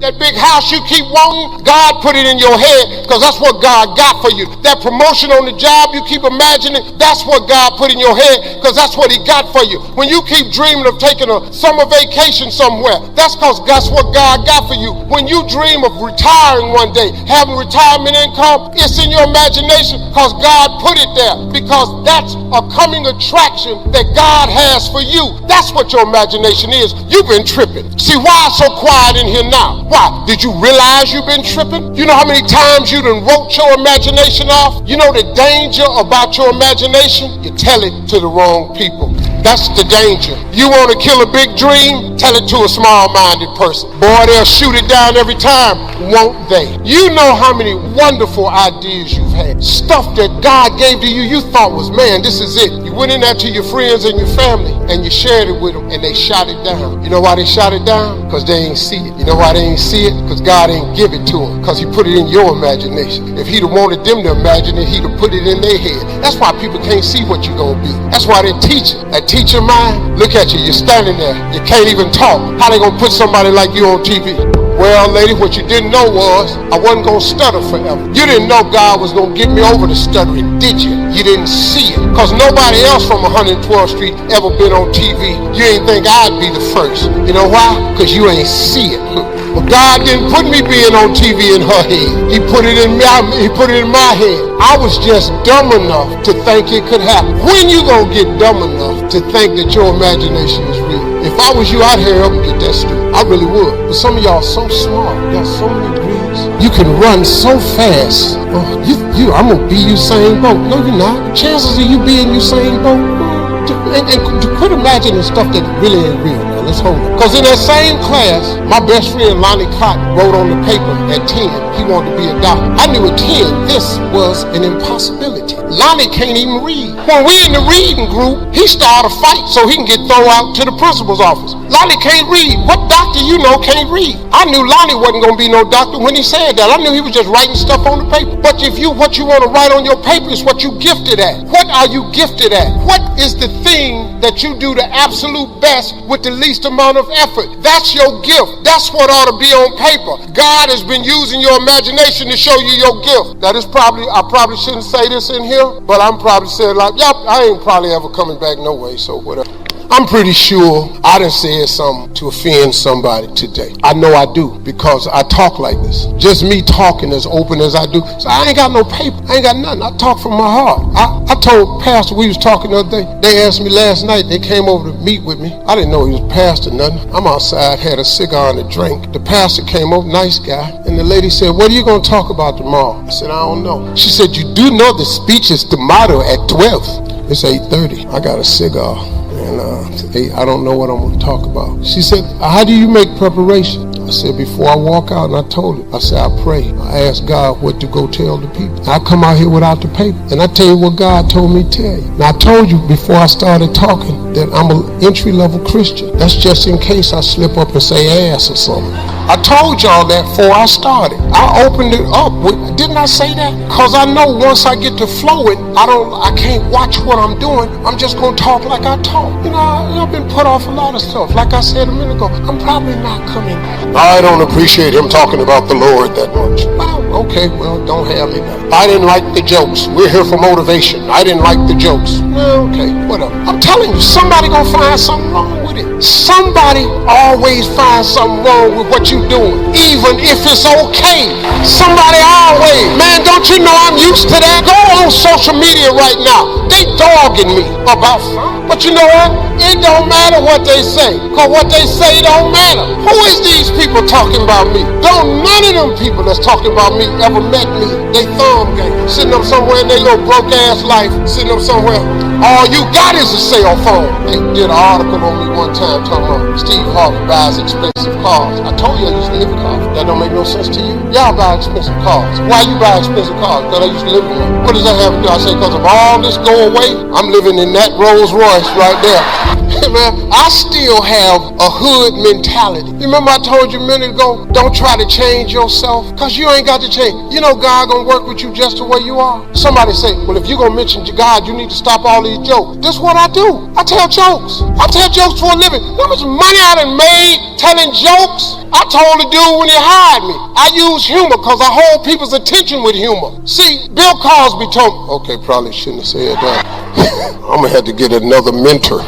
That big house you keep wanting, God put it in your head because that's what God got for you. That promotion on the job you keep imagining, that's what God put in your head because that's what he got for you. When you keep dreaming of taking a summer vacation somewhere, that's because that's what God got for you. When you dream of retiring one day, having retirement income, it's in your imagination because God put it there, because that's a coming attraction that God has for you. That's what your imagination is. You've been tripping. See, why it's so quiet in here now? Why? Did you realize you've been tripping? You know how many times you done wrote your imagination off? You know the danger about your imagination? You tell it to the wrong people. That's the danger. You want to kill a big dream? Tell it to a small-minded person. Boy, they'll shoot it down every time, won't they? You know how many wonderful ideas you've had. Stuff that God gave to you, you thought was, man, this is it. You went in there to your friends and your family, and you shared it with them, and they shot it down. You know why they shot it down? Because they ain't see it. You know why they ain't see it? Because God ain't give it to them. Because he put it in your imagination. If he'd have wanted them to imagine it, he'd have put it in their head. That's why people can't see what you're going to be. That's why they're teaching. That teacher mind, look at you, you're standing there. You can't even talk. How they going to put somebody like you on TV? Well, lady, what you didn't know was I wasn't going to stutter forever. You didn't know God was going to get me over the stuttering, did you? You didn't see it. Because nobody else from 112th Street ever been on TV. You ain't think I'd be the first. You know why? Because you ain't see it. But God didn't put me being on TV in her head. He put it in my head. I was just dumb enough to think it could happen. When you gonna get dumb enough to think that your imagination is real? If I was you, I'd hurry up and get that stupid. I really would. But some of y'all are so smart. You got so many degrees. You can run so fast. I'm gonna be Usain Bolt. No, you're not. Chances of you being Usain Bolt. And quit imagining stuff that really ain't real. Now, let's hold it. Because in that same class, my best friend Lonnie Cotton wrote on the paper at 10, he wanted to be a doctor. I knew at 10, this was an impossibility. Lonnie can't even read. When we in the reading group, he started a fight so he can get thrown out to the principal's office. Lonnie can't read. What doctor you know can't read? I knew Lonnie wasn't going to be no doctor when he said that. I knew he was just writing stuff on the paper. But what you want to write on your paper is what you gifted at. What are you gifted at? What is the thing that you do the absolute best with the least amount of effort? That's your gift. That's what ought to be on paper. God has been using your imagination to show you your gift. That is I probably shouldn't say this in here, but I'm probably saying like, yep, I ain't probably ever coming back no way, so whatever. I'm pretty sure I done said something to offend somebody today. I know I do, because I talk like this. Just me talking as open as I do. So I ain't got no paper. I ain't got nothing. I talk from my heart. I told Pastor, we was talking the other day. They asked me last night, they came over to meet with me. I didn't know he was pastor nothing. I'm outside, had a cigar and a drink. The pastor came over, nice guy. And the lady said, what are you going to talk about tomorrow? I said, I don't know. She said, you do know the speech is tomorrow at 12. It's 8:30. I got a cigar. And I don't know what I'm going to talk about. She said, how do you make preparation? I said, before I walk out, and I told her, I said, I pray. I ask God what to go tell the people. I come out here without the paper, and I tell you what God told me to tell you. Now, I told you before I started talking that I'm an entry-level Christian. That's just in case I slip up and say ass or something. I told y'all that before I started. I opened it up. Didn't I say that? Because I know once I get to flowing, I can't watch what I'm doing. I'm just going to talk like I talk. You know, I've been put off a lot of stuff. Like I said a minute ago, I'm probably not coming. I don't appreciate him talking about the Lord that much. Well, okay, don't have me back. I didn't like the jokes. We're here for motivation. I didn't like the jokes. Well, okay, whatever. I'm telling you, somebody gonna find something wrong with it. Somebody always finds something wrong with what you're doing, even if it's okay. Somebody always. Man, don't you know I'm used to that? Go on social media right now. They dogging me about something. But you know what? It don't matter what they say, because what they say don't matter. Who is these people talking about me? Don't none of them people that's talking about me ever met me. They thumb game, sitting up somewhere in their little broke ass life, sitting up somewhere. All you got is a cell phone. They did an article on me one time talking about Steve Harvey buys expensive cars. I told you I used to live in cars. That don't make no sense to you. Y'all buy expensive cars. Why you buy expensive cars? Because I used to live in one. What does that have to do? I say because of all this go away, I'm living in that Rolls Royce right there. Man, I still have a hood mentality. Remember I told you a minute ago, don't try to change yourself, because you ain't got to change. You know God gonna work with you just the way you are. Somebody say, well, if you're gonna mention God, you need to stop all these jokes. This is what I do. I tell jokes. I tell jokes for a living. You know how much money I done made telling jokes? I told the dude when he hired me, I use humor because I hold people's attention with humor. See, Bill Cosby told me, okay, probably shouldn't have said that. I'm gonna have to get another mentor.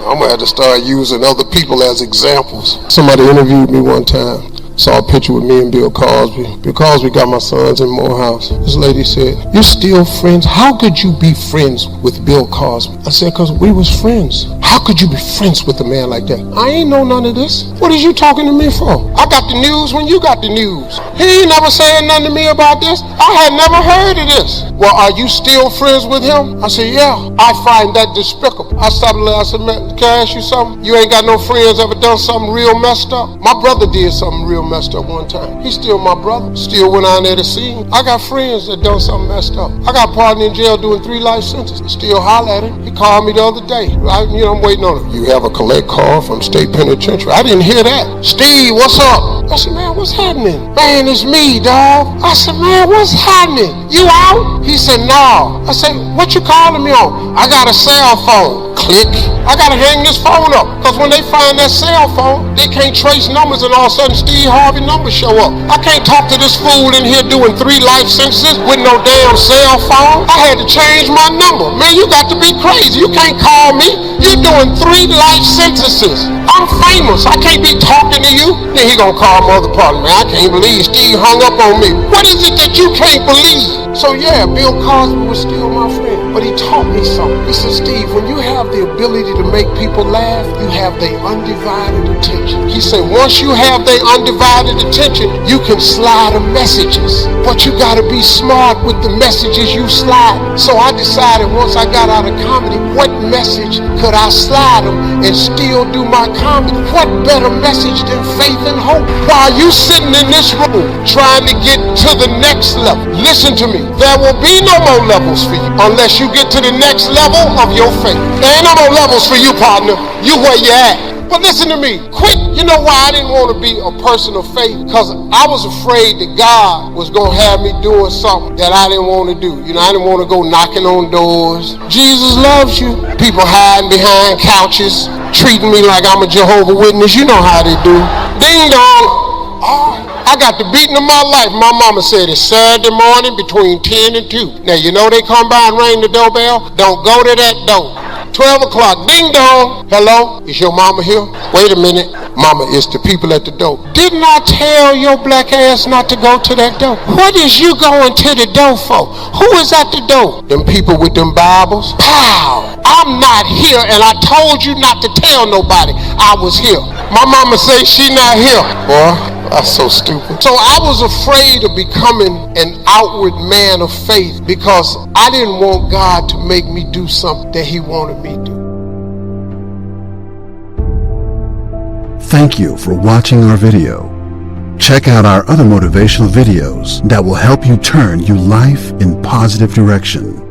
I'm gonna have to start using other people as examples. Somebody interviewed me one time. Saw a picture with me and Bill Cosby. Bill Cosby got my sons in Morehouse. This lady said, "You're still friends? How could you be friends with Bill Cosby?" I said, "Because we was friends." How could you be friends with a man like that? I ain't know none of this. What is you talking to me for? I got the news when you got the news. He ain't never saying nothing to me about this. I had never heard of this. Well, are you still friends with him? I said, yeah. I find that despicable. I stopped and I said, man, can I ask you something? You ain't got no friends ever done something real messed up? My brother did something real messed up one time. He's still my brother. Still went out there to see him. I got friends that done something messed up. I got a partner in jail doing 3 life sentences. Still holler at him. He called me the other day. I'm waiting on him. You have a collect call from state penitentiary. I didn't hear that. Steve, what's up? I said, man, what's happening? Man, it's me, dog. I said, man, what's happening? You out? He said, no. I said, what you calling me on? I got a cell phone. Click. I gotta hang this phone up, because when they find that cell phone, they can't trace numbers, and all of a sudden Steve Harvey numbers show up. I can't talk to this fool in here doing 3 life sentences with no damn cell phone. I had to change my number. Man, you got to be crazy. You can't call me. You're doing 3 life sentences. I'm famous. I can't be talking to you. Then he gonna call my other partner. Man, I can't believe Steve hung up on me. What is it that you can't believe? So yeah, Bill Cosby was still my friend, but he taught me something. He said, Steve, when you have the ability to make people laugh, you have their undivided attention. He said, once you have their undivided attention, you can slide them messages, but you gotta be smart with the messages you slide. So I decided once I got out of comedy, what message could I slide them and still do my comedy? What better message than faith and hope? While you sitting in this room trying to get to the next level, listen to me. There will be no more levels for you unless you get to the next level of your faith. There ain't no more levels for you, partner. You where you at. But listen to me, quick. You know why I didn't want to be a person of faith? Because I was afraid that God was going to have me doing something that I didn't want to do. You know, I didn't want to go knocking on doors. Jesus loves you. People hiding behind couches, treating me like I'm a Jehovah's Witness. You know how they do. Ding dong. Oh, I got the beating of my life. My mama said it's Saturday morning between 10 and 2. Now, you know they come by and ring the doorbell? Don't go to that door. 12 o'clock, ding dong. Hello, is your mama here? Wait a minute. Mama, it's the people at the door. Didn't I tell your black ass not to go to that door? What is you going to the door for? Who is at the door? Them people with them Bibles? Pow! I'm not here, and I told you not to tell nobody I was here. My mama say she not here. Boy, that's so stupid. So I was afraid of becoming an outward man of faith because I didn't want God to make me do something that he wanted me to do. Thank you for watching our video. Check out our other motivational videos that will help you turn your life in positive direction.